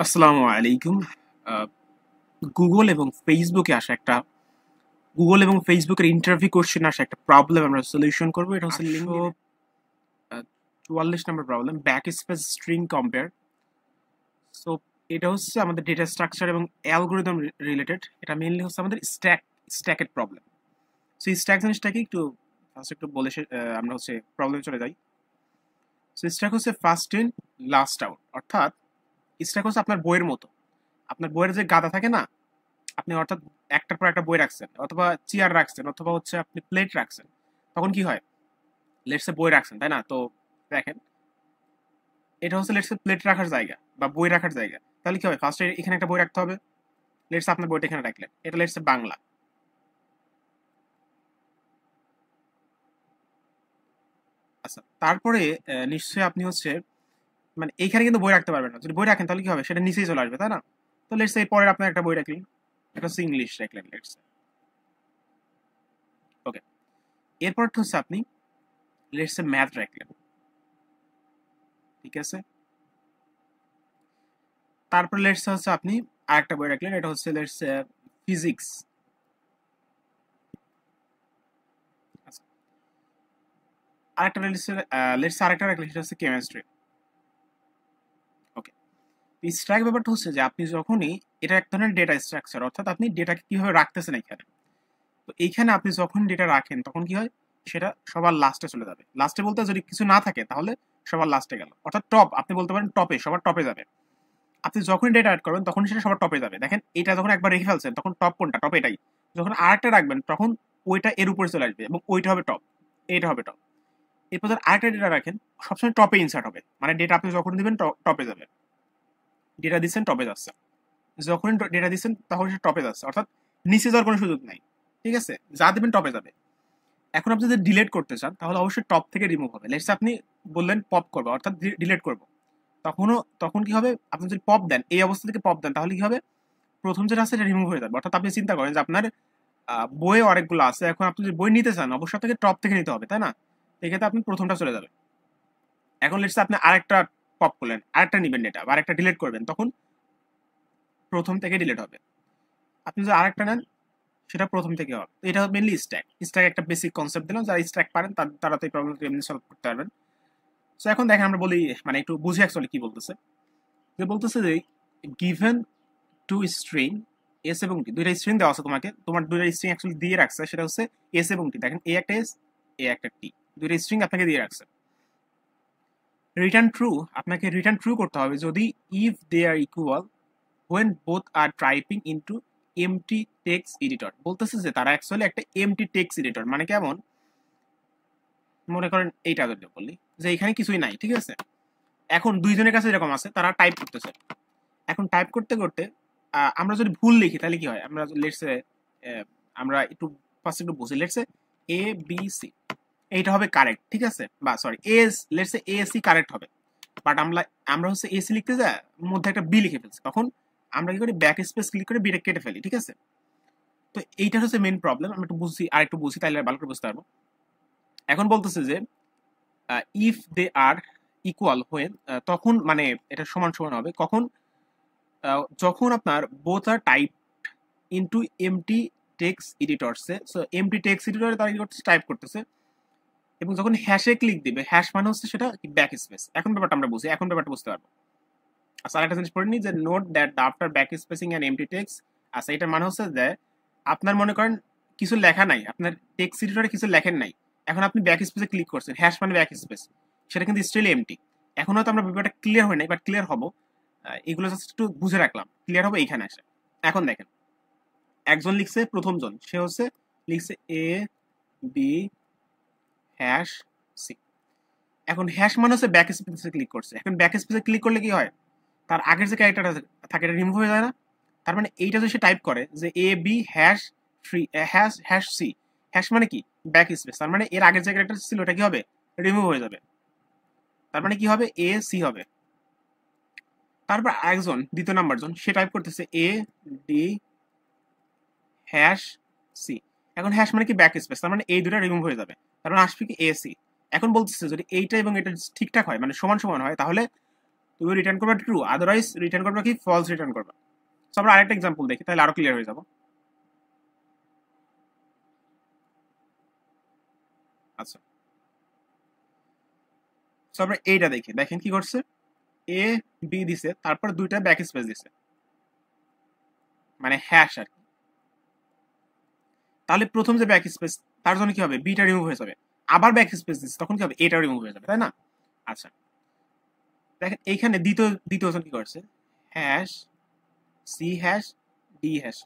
আসসালামু আলাইকুম। আহ, গুগল এবং ফেসবুকে আসা একটা গুগল এবং ফেসবুকের ইন্টারভিউ কোশ্চেন আসা একটা প্রবলেম আমরা সলিউশন করবো। এটা হচ্ছে 844 নম্বর problem, back space string compare. So এটা হচ্ছে আমাদের ডেটা স্ট্রাকচার এবং অ্যালগোরিদম রিলেটেড। এটা মেইনলি হচ্ছে আমাদের স্ট্যাকের প্রবলেম। সো স্ট্যাক জিনিসটাকে একটু ফার্স্ট একটু বলে আমরা হচ্ছে প্রবলেম চলে যাই। সো স্ট্যাক হচ্ছে ফার্স্ট ইন লাস্ট আউট, অর্থাৎ স্ট্যাক হচ্ছে আপনার বইয়ের মতো। আপনার বইয়ের যে গাদা থাকে না, আপনি অর্থাৎ একটার পর একটা বই রাখছেন, অথবা চেয়ার রাখছেন, অথবা হচ্ছে আপনি প্লেট রাখছেন, তখন কি হয়? লেটসে বই রাখছেন, তাই না? তো দেখেন, এটা হচ্ছে লেটসে প্লেট রাখার জায়গা বা বই রাখার জায়গা। তাহলে কি হবে? ফার্স্টে এখানে একটা বই রাখতে হবে। লেটসে আপনার বইটা এখানে রাখলেন, এটা লেটসে বাংলা। আচ্ছা, তারপরে নিশ্চয়ই আপনি হচ্ছে মানে এইখানে কিন্তু বই রাখতে পারবেন না। যদি বই রাখেন তাহলে কি হবে? সেটা নিচেই চলে আসবে, তাই না? তো লেটসে এর পরে আপনার একটা বই রাখলেন, এটা হচ্ছে ইংলিশ রাখলেন লেটসে। ওকে, এরপর হচ্ছে আপনি লেটসে ম্যাথ রাখলেন, ঠিক আছে? তারপর লেটস হচ্ছে আপনি আরেকটা বই রাখলেন, এটা হচ্ছে লেটস ফিজিক্স। আরেকটা লেটস আরেকটা রাখলেন, সেটা হচ্ছে কেমিস্ট্রি। ওকে, স্ট্রাক ব্যাপারটা হচ্ছে যে আপনি যখনই, এটা এক ধরনের ডেটা স্ট্রাকচার, অর্থাৎ আপনি ডেটাকে কিভাবে রাখতেছেন এখানে। তো এইখানে আপনি যখন ডেটা রাখেন তখন কি হয়? সেটা সবার লাস্টে চলে যাবে। লাস্টে বলতে যদি কিছু না থাকে তাহলে সবার লাস্টে গেল, অর্থাৎ টপ, আপনি বলতে পারেন টপে, সবার টপে যাবে। আপনি যখন ডেটা অ্যাড করবেন তখন সেটা সবার টপে যাবে। দেখেন, এটা যখন একবার রেখে ফেলছেন তখন টপ কোনটা? টপ এটাই। যখন আরেকটা রাখবেন তখন ওইটা এর উপরে চলে আসবে এবং ওইটা হবে টপ, এইটা হবে টপ। এরপর ধর আরেকটা ডেটা রাখেন, সবসময় টপে ইনসার্ট হবে, মানে ডেটা আপনি যখন দিবেন টপে যাবে। ডেটা দিচ্ছেন টপে যাচ্ছে, যখন ডেটা দিচ্ছেন তখন সে টপে যাচ্ছে, অর্থাৎ নিচে যাওয়ার কোনো সুযোগ নাই। ঠিক আছে, যা দিবেন টপে যাবে। এখন আপনি যদি ডিলেট করতে চান তাহলে অবশ্যই টপ থেকে রিমুভ হবে। লেটস আপনি বললেন পপ করবো, অর্থাৎ ডিলেট করবো। তখন কি হবে? আপনি যদি পপ দেন, এই অবস্থা থেকে পপ দেন, তাহলে কি হবে? প্রথম যেটা আছে এটা রিমুভ হয়ে যাবে। অর্থাৎ আপনি চিন্তা করেন যে আপনার বইয়ে অনেকগুলো আছে, এখন আপনি যদি বই নিতে চান অবশ্যই আপনাকে টপ থেকে নিতে হবে, তাই না? এক্ষেত্রে আপনি প্রথমটা চলে যাবে। এখন লেটস আপনি আরেকটা পপ করলেন, আরেকটা নিবেন ডেটা, আরেকটা ডিলিট করবেন, তখন প্রথম থেকে ডিলিট হবে। আপনি যদি আরেকটা নেন, সেটা প্রথম থেকে হবে। তো এটা মেনলি স্ট্যাক একটা বেসিক কনসেপ্ট দিলাম, যারা স্ট্যাক পারেন তারা তো এই প্রবলেমটা এমনি সলভ করতে পারবেন। তো এখন দেখেন, আমরা বলি মানে একটু বুঝি অ্যাকচুয়ালি কি বলতেছে। যে বলতেছে যে গিভেন টু স্ট্রিং এস এবং টি, দুইটা স্ট্রিং দেওয়া আছে তোমাকে, তোমার দুইটা স্ট্রিং অ্যাকচুয়ালি দিয়ে রাখছে, সেটা হচ্ছে এস এবং টি। দেখেন, এ একটা এস, এ একটা টি, দুইটা স্ট্রিং আপনাকে দিয়ে রাখছে। রিটার্ন ট্রু, আপনাকে রিটার্ন ট্রু করতে হবে যদি if they are equal when both are typing into empty text editor। বলতেছে যে তারা অ্যাকচুয়ালি একটা এমটি টেক্সট এডিটর, মানে কেমন? মনে করেন এইটা যদি বলি যে এখানে কিছুই নাই, ঠিক আছে? এখন দুইজনের কাছে এরকম আছে, তারা টাইপ করতেছে। এখন টাইপ করতে করতে আমরা যদি ভুল লিখি তাহলে কি হয়? আমরা লেটসে আমরা একটু ফার্স্ট একটু বুঝি। লেটসে এ বি সি, এইটা হবে কারেক্ট, ঠিক আছে? বা sorry, yes, let's say A C correct হবে। বাট আমরা আমরা হচ্ছে এসি লিখতে যা মধ্যে একটা বি লিখে ফেলছি, তখন আমরা কি করি? ব্যাক স্পেস ক্লিক করে বিটা কেটে ফেলি, ঠিক আছে? তো এইটা হচ্ছে মেইন প্রবলেম। আমি একটু বুঝছি, আর একটু বুঝি তাহলে ভালো করে বুঝতে পারবো। এখন বলতেছে যে if they are equal when, তখন মানে এটা সমান সমান হবে কখন? যখন আপনার both are type into empty text editors. So empty text এডিটরে তারা কি করতেছে? টাইপ করতেছে। এবং যখন হ্যাশে ক্লিক দিবে, হ্যাশ মানে হচ্ছে সেটা ব্যাক স্পেস। এখন ব্যাপারটা আমরা বুঝি, এখন ব্যাপারটা বুঝতে পারবো। আচ্ছা, আরেকটা জিনিস পড়ে নি যে note that after back spacing and empty text. আচ্ছা, এটার মানে হচ্ছে যে আপনার মনে করেন কিছু লেখা নাই, আপনার টেক্সট এডিটরে কিছু লেখেন নাই, এখন আপনি ব্যাক স্পেসে ক্লিক করছেন, হ্যাশ মানে ব্যাক স্পেস, সেটা কিন্তু স্টিল এমটি। এখন হয়তো আমরা ব্যাপারটা ক্লিয়ার হয় নাই, বাট ক্লিয়ার হবো। এগুলো জাস্ট একটু বুঝে রাখলাম, ক্লিয়ার হবে এইখানে আসে। এখন দেখেন, একজন লিখছে, প্রথম জন সে হচ্ছে লিখছে এ বি হ্যাশ সি। এখন হ্যাশ মানে হচ্ছে ব্যাক স্পেসে ক্লিক করছে। এখন ব্যাক স্পেসে ক্লিক করলে কি হয়? তার আগের যে ক্যারেক্টারটা থাকে এটা রিমুভ হয়ে যায় না? তার মানে এইটা যদি সে টাইপ করে যে A B hash three hash hash C, hash মানে কি? Back space. তার মানে এর আগের যে ক্যারেক্টার ছিল ওটা কি হবে? রিমুভ হয়ে যাবে। তার মানে কি হবে? এ সি হবে। তারপর একজন, দ্বিতীয় নাম্বার জন, সে টাইপ করতেছে এ ডি হ্যাশ সি। এখন হ্যাশ মানে কি? Back space. তার মানে এই দুটো রিমুভ হয়ে যাবে। তার মানে আসবে কি? A C. এখন বলতেছে যদি এইটা এবং এটা ঠিকঠাক হয়, মানে সমান সমান হয়, তাহলে তুমি রিটার্ন করবে ট্রু, আদারওয়াইজ রিটার্ন করবে কি ফলস রিটার্ন করবে। সো আমরা আরেকটা এক্সাম্পল দেখি, তাহলে আরো ক্লিয়ার হয়ে যাব। আচ্ছা, সো আমরা এইটা দেখি, দেখেন কি করছে, এ বি দিছে, তারপর দুইটা ব্যাক স্পেস দিছে, মানে হ্যাশ আর কি। তাহলে প্রথম যে ব্যাক স্পেস, তার জন্য কি হবে, বিটা রিমুভ হয়ে যাবে। আবার ব্যাক স্পেস দিচ্ছে, তখন কি হবে, এটা রিমুভ হয়ে যাবে, তাই না? আচ্ছা, দেখেন এইখানে দ্বিতীয় দ্বিতীয় জন কি করছে, hash C hash D hash.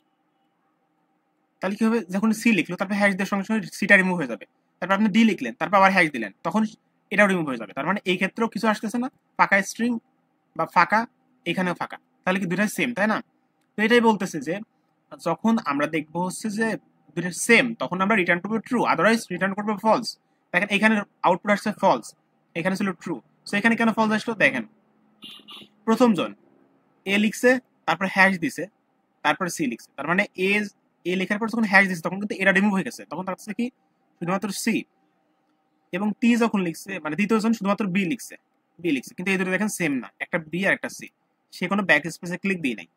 তাহলে কি হবে, যখন সি লিখলো তারপর হ্যাশ দেওয়ার সঙ্গে সঙ্গে সিটা রিমুভ হয়ে যাবে। তারপর আপনি ডি লিখলেন, তারপর আবার হ্যাশ দিলেন, তখন এটাও রিমুভ হয়ে যাবে। তার মানে এই ক্ষেত্রেও কিছু আসতেছে না, ফাঁকা স্ট্রিং বা ফাঁকা, এখানেও ফাঁকা, তাহলে কি দুইটাই সেম, তাই না? তো এটাই বলতেছে যে যখন আমরা দেখবো হচ্ছে যে দুইটা সেম, তখন আমরা রিটার্ন করবো ট্রু, আদারওয়াইজ রিটার্ন করবো ফলস। দেখেন এখানে আউটপুট আসছে ফলস, এখানে ছিল ট্রু। সো এখানে কেন ফলস আসলো, দেখেন প্রথম জন এ লিখছে, তারপর হ্যাশ দিছে, তারপর সি লিখছে, তার মানে এ লেখার পর যখন হ্যাশ দিছে তখন কিন্তু এটা রিমুভ হয়ে গেছে, তখন থাকছে কি শুধুমাত্র সি। এবং টি যখন লিখছে, মানে দ্বিতীয় জন শুধুমাত্র বি লিখছে, কিন্তু এই দুটো দেখেন সেম না, একটা বি আর একটা সি, সে কোনো ব্যাক স্পেসে ক্লিক দিয়ে নাই।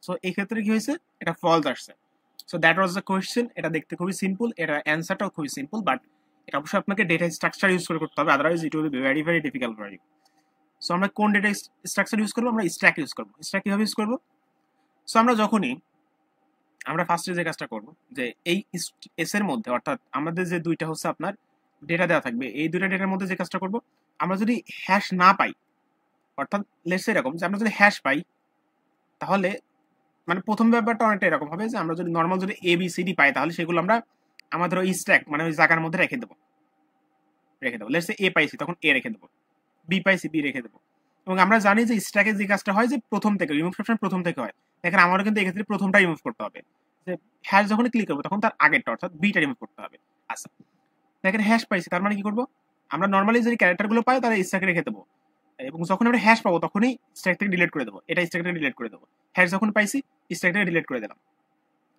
সো এই ক্ষেত্রে কি হয়েছে, এটা ফলস আসছে। So that was the question. এটা দেখতে খুবই সিম্পল, এটা অ্যান্সারটাও খুবই সিম্পল, বাট এটা অবশ্যই আপনাকে ডেটা স্ট্রাকচার ইউজ করে করতে হবে, otherwise it will be very very difficult for you. So আমরা কোন ডেটা স্ট্রাকচার ইউজ করবো, আমরা স্ট্যাক ইউজ করবো। স্ট্যাক কিভাবে ইউজ করবো, সো আমরা যখনই আমরা ফার্স্টে যে কাজটা করবো, যে এই এস এর মধ্যে, অর্থাৎ আমাদের যে দুইটা হচ্ছে আপনার ডেটা দেওয়া থাকবে, এই দুইটা ডেটার মধ্যে যে কাজটা করবো, আমরা যদি হ্যাশ না পাই, অর্থাৎ লেটস এরকম যে আমরা যদি হ্যাশ পাই, তাহলে মানে প্রথম ব্যাপারটা অনেকটা এরকম হবে যে আমরা যদি নর্মাল যদি এ বি সি ডি পাই, তাহলে সেগুলো আমরা আমাদের ওই স্ট্যাক, মানে ওই জায়গার মধ্যে রেখে দেবো। লেটস এ পাইছি, তখন এ রেখে দেবো, বি পাইছি, বি রেখে দেবো। এবং আমরা জানি যে স্ট্যাকে যে কাজটা হয়, যে প্রথম থেকে রিমুভ সবসময় প্রথম থেকে হয়। দেখেন আমারও কিন্তু এক্ষেত্রে প্রথমটা রিমুভ করতে হবে, যে হ্যাশ যখন ক্লিক করবো তখন তার আগেরটা অর্থাৎ বিটা রিমুভ করতে হবে। আচ্ছা, দেখেন হ্যাশ পাইছি, তার মানে কি করবো, আমরা নর্মালি যদি ক্যারেক্টারগুলো পাই তাহলে স্ট্যাকে রেখে দেবো, এবং যখন আমরা হ্যাশ পাবো তখনই স্ট্যাক থেকে ডিলিট করে দেবো, এটা স্ট্যাক থেকে ডিলিট করে দেবো। হ্যাশ যখন পাইছি, স্ট্যাক থেকে ডিলিট করে দিলাম,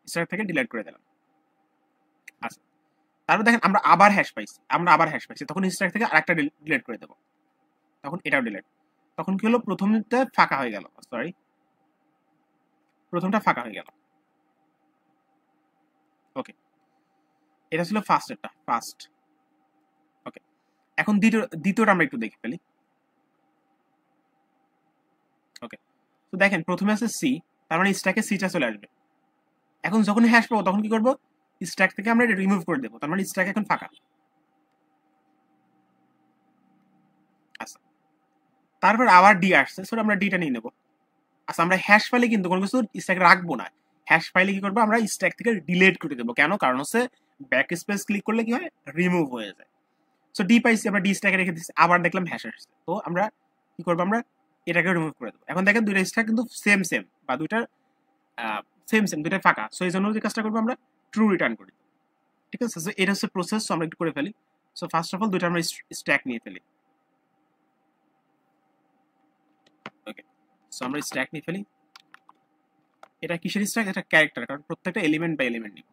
স্ট্যাক থেকে ডিলিট করে দিলাম। আচ্ছা, তারপর দেখেন আমরা আবার হ্যাশ পাইছি, তখন স্ট্যাক থেকে আরেকটা ডিলিট করে দেবো, তখন এটাও ডিলিট। তখন কি হলো, প্রথমটা ফাঁকা হয়ে গেল, সরি প্রথমটা ফাঁকা হয়ে গেল। ওকে, এটা ছিল ফার্স্ট। ওকে, এখন দ্বিতীয়টা আমরা একটু দেখে ফেলি। ওকে, তো দেখেন প্রথমে আছে সি, তার মানে স্ট্যাকে সিটা চলে আসবে। এখন যখন হ্যাশ পাবো তখন কি করবো, স্ট্যাক থেকে আমরা রিমুভ করে দেবো, তার মানে স্ট্যাক এখন ফাঁকা। আচ্ছা, তারপর আবার ডি আসছে, সো আমরা ডিটা নিয়ে নেবো। আচ্ছা, আমরা হ্যাশ ফাইলে কিন্তু কোনো কিছু স্ট্যাকে রাখবো না, হ্যাশ ফাইলে কি করবো, আমরা স্ট্যাক থেকে ডিলিট করে দেবো। কেন, কারণ হচ্ছে ব্যাক স্পেস ক্লিক করলে কি হয়, রিমুভ হয়ে যায়। সো ডি পাইছি, আমরা ডি স্ট্যাকে রেখে দিচ্ছি, আবার দেখলাম হ্যাশ আসছে, তো আমরা কি করবো, আমরা এটাকে রিমুভ করে দেবো। এখন দেখেন দুইটা স্ট্যাক কিন্তু সেম বা দুইটার সেম দুইটা ফাঁকা, সো এই জন্য যে কাজটা করবো, আমরা ট্রু রিটার্ন করি। ঠিক আছে, সো এটা হচ্ছে প্রসেস, আমরা একটু করে ফেলি। সো ফার্স্ট অফ অল দুইটা আমরা স্ট্যাক নিয়ে ফেলি। ওকে, সো আমরা স্ট্যাক নিয়ে ফেলি। এটা কিসের স্ট্যাক, এটা ক্যারেক্টার, কারণ প্রত্যেকটা এলিমেন্ট বাই এলিমেন্ট নিব।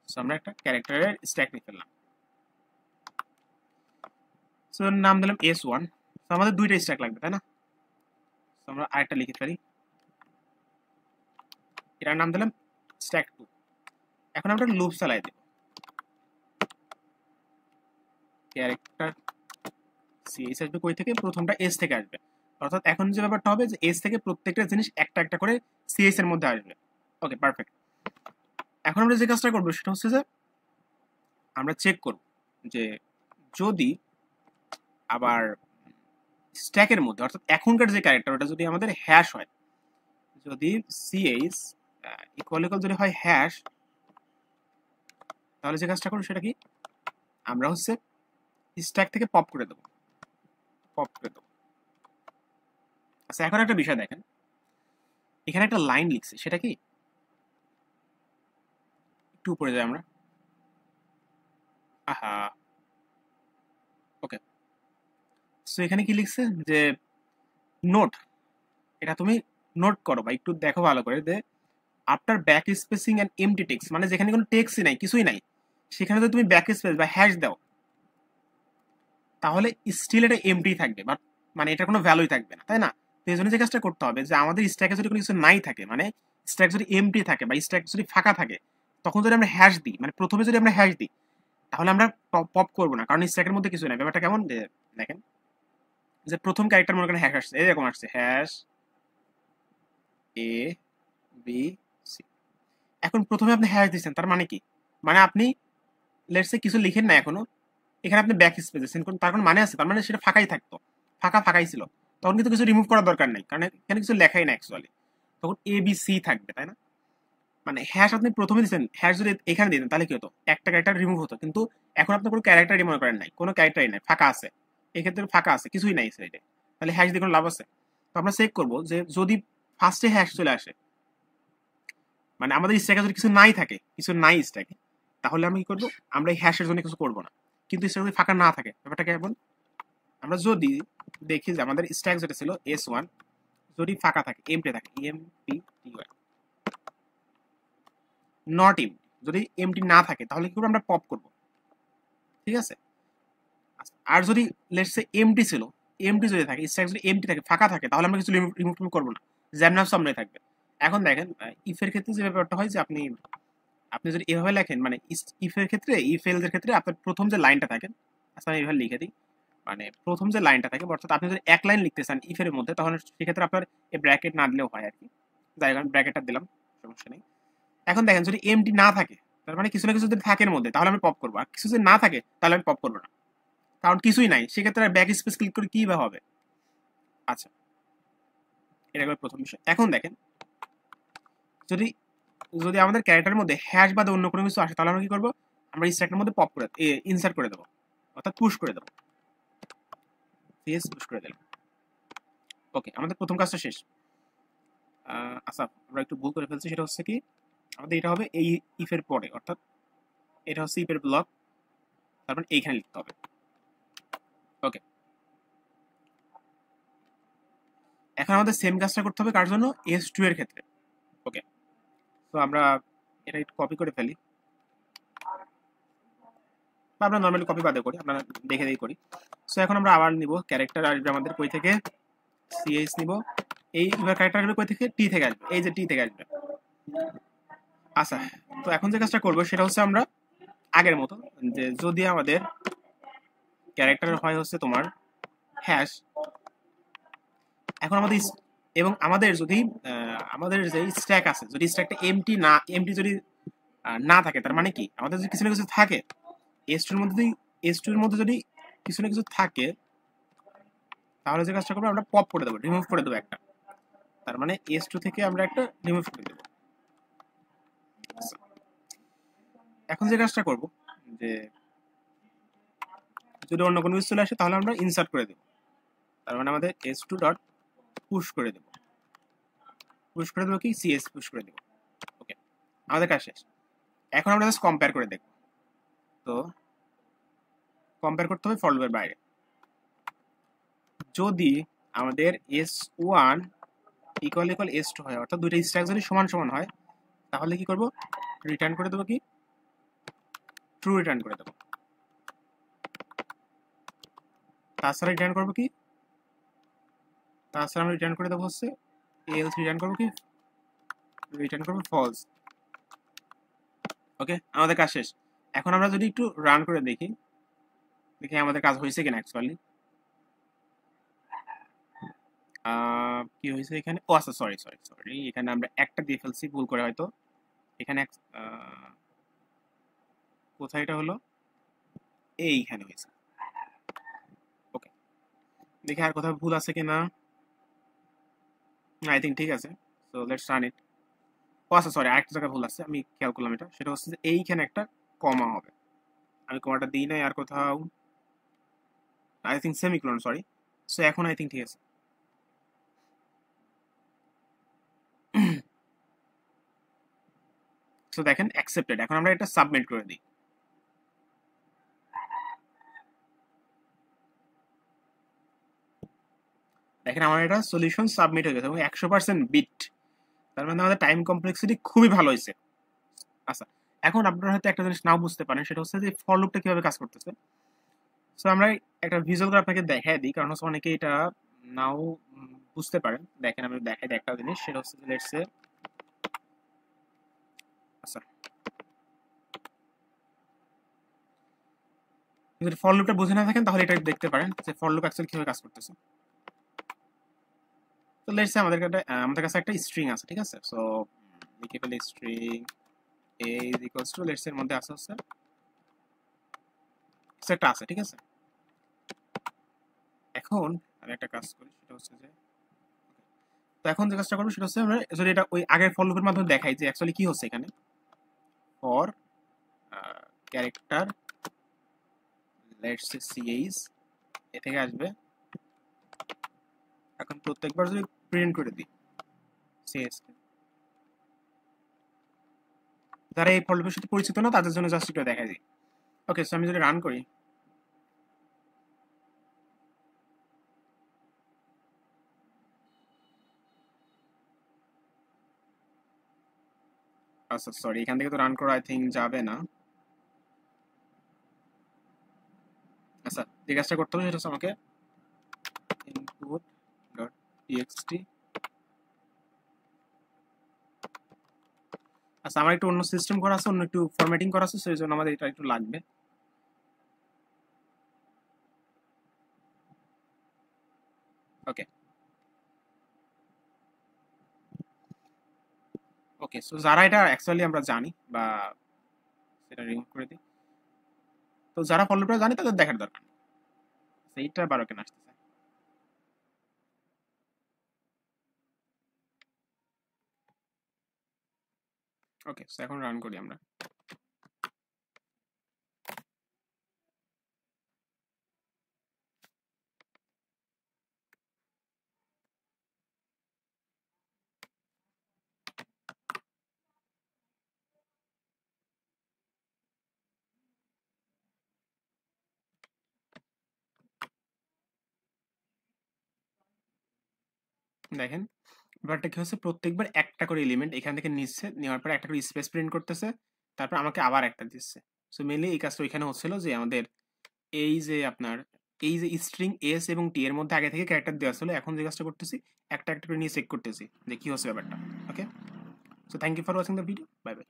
সো আমরা একটা ক্যারেক্টারের স্ট্যাক নিয়ে ফেললাম। সো নাম দিলাম S1। সো আমাদের দুইটা স্ট্যাক লাগবে, তাই না? সো আমরা আরেকটা লিখে ফেলি, এটার নাম দিলাম স্ট্যাক 2। এখন আমরা লুপ চালাই দেব, ক্যারেক্টার সিএস আসবে কই থেকে, প্রথমটা এস থেকে আসবে। অর্থাৎ এখন যে ব্যাপারটা হবে, যে এস থেকে প্রত্যেকটা জিনিস একটা একটা করে সিএস এর মধ্যে আসবে। ওকে, পারফেক্ট। এখন আমরা যে কাজটা করবো সেটা হচ্ছে যে আমরা চেক করব যে যদি আবার স্ট্যাকের মধ্যে, অর্থাৎ এখনকার যে ক্যারেক্টার ওটা যদি আমাদের হ্যাশ হয়, যদি সিএস ইকুয়াল যদি হয় হ্যাশ, তাহলে যে কাজটা করবো সেটা কি, আমরা হচ্ছে স্ট্যাক থেকে পপ করে দেবো। আচ্ছা, এখন একটা বিষয় দেখেন, এখানে একটা লাইন লিখছে, সেটা কি, একটু উপরে যাই আমরা। আহা, ওকে, সো এখানে কি লিখছে যে নোট, এটা তুমি নোট করো বা একটু দেখো ভালো করে, যে after back spacing and empty text, মানে যেখানে কোনো টেক্সটই নাই, কিছুই নাই, সেখানে যদি তুমি ব্যাক স্পেস বা হ্যাশ দাও, তাহলে স্টিল এটা এমটি থাকবে, বাট মানে এটা কোনো ভ্যালুই থাকবে না, তাই না? তো এই জন্য যে কাজটা করতে হবে যে আমাদের স্ট্যাকে যদি কোনো কিছু নাই থাকে, মানে স্ট্যাক যদি এমটি থাকে বা স্ট্যাক যদি ফাঁকা থাকে, তখন যদি আমরা হ্যাশ দিই, মানে প্রথমে যদি আমরা হ্যাশ দিই, তাহলে আমরা পপ করবো না, কারণ স্ট্যাকের মধ্যে কিছু নাই। ব্যাপারটা কেমন যে দেখেন, যে প্রথম ক্যারেক্টার মনে করেন হ্যাশ আসছে, এরকম আসছে হ্যাশ এ বি সি। এখন প্রথমে আপনি হ্যাশ দিচ্ছেন, তার মানে কি? মানে আপনি লেটস সে কিছু লিখেন না এখনো, এখানে আপনি ব্যাক স্পেস দিচ্ছেন, তার কোনো মানে আছে? তার মানে সেটা ফাঁকাই থাকতো, ফাঁকাই ছিল, তখন কিন্তু কিছু রিমুভ করার দরকার নেই, কারণ এখানে কিছু লেখাই না অ্যাকচুয়ালি, তখন এ বি সি থাকবে, তাই না? মানে হ্যাশ আপনি প্রথমে দিচ্ছেন, হ্যাশ যদি এখানে দিতেন তাহলে কি হতো? একটা ক্যারেক্টার রিমুভ হতো, কিন্তু এখন আপনার কোনো ক্যারেক্টারই মনে করেন নাই, কোনো ক্যারেক্টারই নাই, ফাঁকা আছে, এক্ষেত্রে ফাঁকা আছে, কিছুই নাই সাইডে, তাহলে হ্যাশ দিয়ে কোনো লাভ আছে? তো আমরা চেক করবো যে যদি ফার্স্টে হ্যাশ চলে আসে, মানে আমাদের স্ট্যাকে যদি কিছু নাই থাকে, কিছু নাই স্ট্যাকে, তাহলে আমি কি করবো? আমরা এই হ্যাশের জন্য কিছু করবো না। কিন্তু স্ট্যাক যদি ফাঁকা না থাকে, ব্যাপারটা কেমন? আমরা যদি দেখি যে আমাদের স্ট্যাক যেটা ছিল S1 যদি ফাঁকা থাকে, এমটি থাকে, EMPTY নট এমটি, যদি এমটি না থাকে তাহলে কি করবো? আমরা পপ করব, ঠিক আছে? আর যদি লেটস সে এমটি ছিল, এমটি যদি থাকে, স্ট্যাক যদি এমটি থাকে, ফাঁকা থাকে, তাহলে আমরা কিছু রিমুভ করবো না, জ্যামনার সামনে থাকবে। এখন দেখেন ইফের ক্ষেত্রে যে ব্যাপারটা হয় যে আপনি আপনি যদি এভাবে লেখেন, মানে ইফের ক্ষেত্রে, ইফ এলস এর ক্ষেত্রে আপনার প্রথম যে লাইনটা থাকে, আচ্ছা আমি এভাবে লিখে দিই, মানে প্রথম যে লাইনটা থাকে, অর্থাৎ আপনি যদি এক লাইন লিখতে চান ইফের মধ্যে, তাহলে সেক্ষেত্রে আপনার এই ব্র্যাকেট না দিলেও হয় আর কি, যাই হোক ব্র্যাকেটটা দিলাম, সমস্যা নেই। এখন দেখেন যদি এমটি না থাকে, তার মানে কিছু না কিছু যদি থাকে এর মধ্যে, তাহলে আমি পপ করবো, আর কিছু যদি না থাকে তাহলে আমি পপ করবো না, কারণ কিছুই নাই, সেক্ষেত্রে ব্যাক স্পেস ক্লিক করে কি বা হবে? আচ্ছা, এটা গেল প্রথম বিষয়। এখন দেখেন যদি যদি আমাদের ক্যারেক্টারের মধ্যে হ্যাশ বাদে অন্য কোনো কিছু আসে, তাহলে আমরা কি করবো? আমরা স্ট্যাকের মধ্যে পপ করে ইনসার্ট করে দেবো, অর্থাৎ পুশ করে দেবো, পুশ করে দিলাম। ওকে, আমাদের প্রথম কাজটা শেষ। আচ্ছা, আমরা একটু ভুল করে ফেলছি, সেটা হচ্ছে কি আমাদের এটা হবে এই ইফের পরে, অর্থাৎ এটা হচ্ছে ইফের ব্লক, তারপর এইখানে লিখতে হবে। ওকে, এখন আমাদের সেম কাজটা করতে হবে কার জন্য? S2 এর ক্ষেত্রে। ওকে, তো আমরা এটা একটু কপি করে ফেলি, বা আমরা নর্মালি কপি বাদে করি, আমরা দেখে দেখে করি। সো এখন আমরা আবার নিব, ক্যারেক্টার আসবে আমাদের কই থেকে? CH নিব, এই এবার ক্যারেক্টার আসবে কই থেকে? টি থেকে আসবে, এই যে টি থেকে আসবে। আচ্ছা, তো এখন যে কাজটা করবো সেটা হচ্ছে আমরা আগের মতো, যে যদি আমাদের ক্যারেক্টার হয় হচ্ছে তোমার হ্যাশ, এখন আমাদের এবং আমাদের যদি আমাদের যে স্ট্যাক আছে, যদি স্ট্যাকটা এমটি যদি না থাকে, তার মানে কি আমাদের যদি কিছু না কিছু থাকে এস2 এর মধ্যে যদি কিছু না কিছু থাকে, তাহলে যে কাজটা করবো আমরা পপ করে দেবো, রিমুভ করে দেবো একটা, তার মানে S2 থেকে আমরা একটা রিমুভ করে দেবো। এখন যে কাজটা করব যে যদি অন্য কোনো কিছু চলে আসে, তাহলে আমরা ইনসার্ট করে দেবো, তার মানে আমাদের S2 ডট পুশ করে দেবো, কি CS পুশ করে দেবো। ওকে, আমাদের কাজ শেষ। এখন আমরা জাস্ট কম্পেয়ার করে দেখব। তো কম্পেয়ার করতে হবে ফর লুপের বাইরে। যদি আমাদের S1 ইকুয়াল S2 হয়, অর্থাৎ দুইটা স্ট্যাক যদি সমান সমান হয়, তাহলে কি করব? রিটার্ন করে দেবো কি? ট্রু রিটার্ন করে দেবো। তাছাড়া রিটার্ন করবো কি? তাছাড়া আমরা রিটার্ন করে দেবো হচ্ছে এলস রিটার্ন করবো কি? রিটার্ন করবো ফলস। ওকে, আমাদের কাজ শেষ। এখন আমরা যদি একটু রান করে দেখি আমাদের কাজ হয়েছে কিনা অ্যাকচুয়ালি। কি হয়েছে এখানে? ও আচ্ছা, সরি, এখানে আমরা একটা দিয়ে ফেলছি ভুল করে হয়তো। এখানে কোথায় এটা হলো? এইখানে হয়েছে। ওকে, দেখি আর কোথাও ভুল আছে কিনা। আই থিঙ্ক ঠিক আছে। So let's run it. ও আচ্ছা, সরি, আরেকটা জায়গায় ভুল আছে, আমি খেয়াল করলাম এটা। সেটা হচ্ছে যে এইখানে একটা কমা হবে, আমি কমাটা দিই নাই আর কোথাও। I think semicolon, sorry. So এখন আই থিঙ্ক ঠিক আছে। সো দেখেন অ্যাকসেপ্টেড। এখন আমরা এটা সাবমিট করে দিই। দেখেন আমার এটা সলিউশন সাবমিট হয়ে গেছে এবং 100% বিট, তার মানে আমাদের টাইম কমপ্লেক্সিটি খুবই ভালো হয়েছে। আচ্ছা, এখন আপনারা হয়তো একটা জিনিস নাও বুঝতে পারেন, সেটা হচ্ছে যে ফর লুপটা কিভাবে কাজ করতেছে। সো আমরা একটা ভিজুয়াল করে আপনাকে দেখাই দিই, কারণ হচ্ছে অনেকে এটা নাও বুঝতে পারেন। দেখেন আমি দেখাই একটা জিনিস, সেটা হচ্ছে যে লেটস সে, আচ্ছা যদি ফর লুপটা বুঝে না থাকেন তাহলে এটা দেখতে পারেন যে ফর লুপ অ্যাকচুয়ালি কিভাবে কাজ করতেছে। তো লেটস সে আমাদের কাছে একটা স্ট্রিং আছে, ঠিক আছে? সো লিখে ফেলি string a is equals to let's এর মধ্যে আছে হচ্ছে সেটা আছে, ঠিক আছে? এখন আমি একটা কাজ করি, সেটা হচ্ছে যে, তো এখন যে কাজটা করবো সেটা হচ্ছে আমরা যদি এটা ওই আগের ফর লুপের মাধ্যমে দেখাই যে অ্যাকচুয়ালি কি হচ্ছে এখানে। For character let's say ch এ থেকে আসবে। এখন প্রত্যেকবার যদি প্রিন্ট করে দিই ch, যারা এই ফর লুপের সাথে পরিচিত না তাদের জন্য জাস্ট এটা দেখাই দিই। ওকে, সো আমি যদি রান করি, আচ্ছা সরি এখান থেকে তো রান করা আই থিঙ্ক যাবে না। আচ্ছা যে কাজটা করতে হবে সেটা হচ্ছে আমাকে input ডট txt, আচ্ছা আমার একটু অন্য সিস্টেম করা আছে, অন্য একটু ফরম্যাটিং করা আছে, সেই জন্য আমাদের এটা একটু লাগবে। ওকে ওকে, সো যারা এটা অ্যাকচুয়ালি আমরা জানি বা সেটা রিমুভ করে দিই, তো যারা ফর লুপটা জানি তাদের দেখার দরকার নেই। সেইটা 12 কেন আসতেছে? ওকে, সো এখন রান করি আমরা। দেখেন ব্যাপারটা কি হচ্ছে, প্রত্যেকবার একটা করে এলিমেন্ট এখান থেকে নিচ্ছে, নেওয়ার পরে একটা করে স্পেস প্রিন্ট করতেছে, তারপর আমাকে আবার একটা দিচ্ছে। সো মেনলি এই কাজটা ওইখানে হচ্ছিল যে আমাদের এই যে আপনার এই যে স্ট্রিং এস এবং টি এর মধ্যে আগে থেকে ক্যারেক্টার দেওয়া ছিল, এখন যে কাজটা করতেছি একটা একটা করে নিয়ে চেক করতেছি যে কি হচ্ছে ব্যাপারটা। Okay, so thank you for watching the video, bye by.